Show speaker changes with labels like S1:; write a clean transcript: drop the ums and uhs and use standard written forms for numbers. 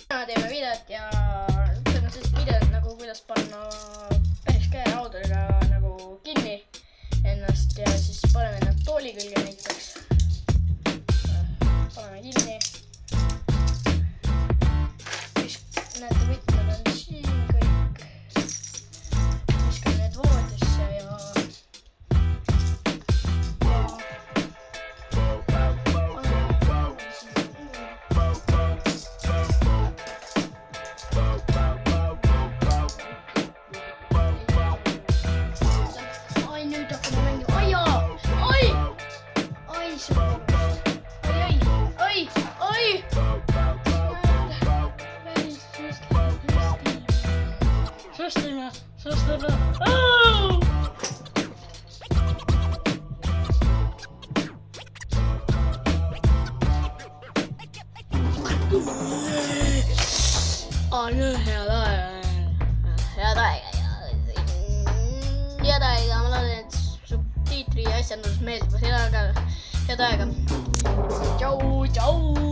S1: täna teeme videot ja sellised videod nagu kuidas panna päris käeraudadega nagu kinni ennast ja siis paneme ennast tooli külge näiteks. Paneme kinni. Siis näete, võtmed on siin kõik. Viskame need voodisse ja Sõstame. On head aega, ma loodan, et subtiitri ja asjandus meeldib, head aega. Tšau, tšau.